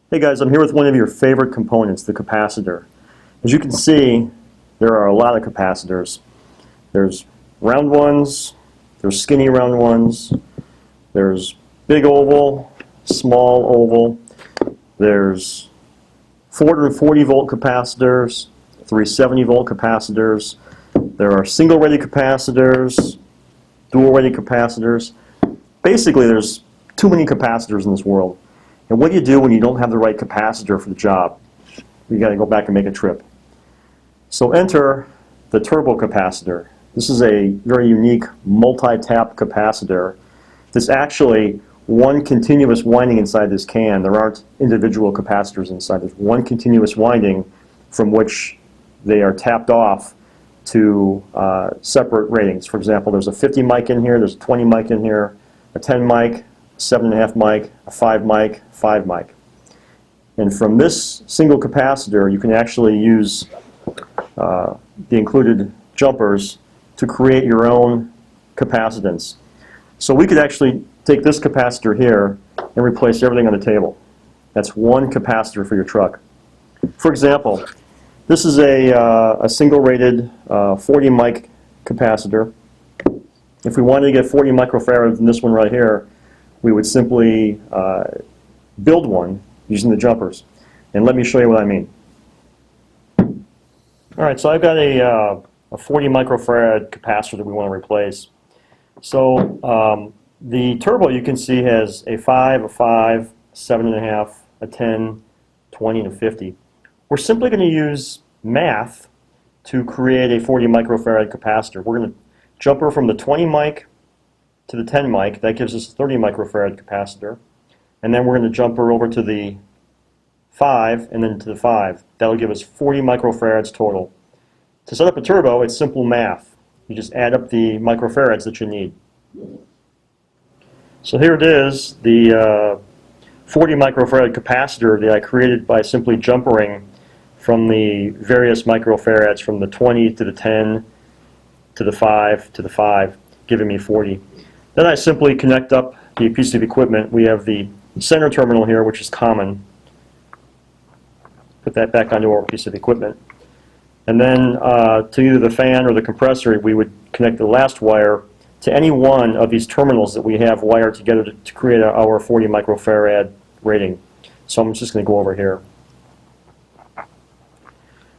Hey guys, I'm here with one of your favorite components, the capacitor. As you can see, there are a lot of capacitors. There's round ones, there's skinny round ones, there's big oval, small oval, there's 440 volt capacitors, 370 volt capacitors, there are single rated capacitors, dual rated capacitors. Basically, there's too many capacitors in this world. And what do you do when you don't have the right capacitor for the job? You got to go back and make a trip. So enter the turbo capacitor. This is a very unique multi-tap capacitor. There's actually one continuous winding inside this can. There aren't individual capacitors inside. There's one continuous winding from which they are tapped off to separate ratings. For example, there's a 50 mic in here, there's a 20 mic in here, a 10 mic, 7.5 mic, a 5 mic, 5 mic. And from this single capacitor, you can actually use the included jumpers to create your own capacitance. So we could actually take this capacitor here and replace everything on the table. That's one capacitor for your truck. For example, this is a single rated 40 mic capacitor. If we wanted to get 40 microfarads in this one right here, we would simply build one using the jumpers. And let me show you what I mean. All right, so I've got a 40 microfarad capacitor that we want to replace. So the turbo, you can see, has a 5, a 5, 7.5, a 10, 20, and a 50. We're simply going to use math to create a 40 microfarad capacitor. We're going to jumper from the 20 mic to the 10 mic. That gives us a 30 microfarad capacitor. And then we're going to jumper over to the 5 and then to the 5. That'll give us 40 microfarads total. To set up a turbo, it's simple math. You just add up the microfarads that you need. So here it is, the 40 microfarad capacitor that I created by simply jumpering from the various microfarads from the 20 to the 10 to the 5 to the 5, giving me 40. Then I simply connect up the piece of equipment. We have the center terminal here, which is common. Put that back onto our piece of equipment. And then to either the fan or the compressor, we would connect the last wire to any one of these terminals that we have wired together to create our 40 microfarad rating. So I'm just going to go over here.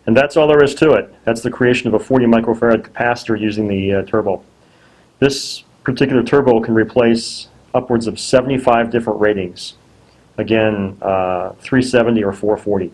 And that's all there is to it. That's the creation of a 40 microfarad capacitor using the turbo. This particular turbo can replace upwards of 75 different ratings. Again, 370 or 440.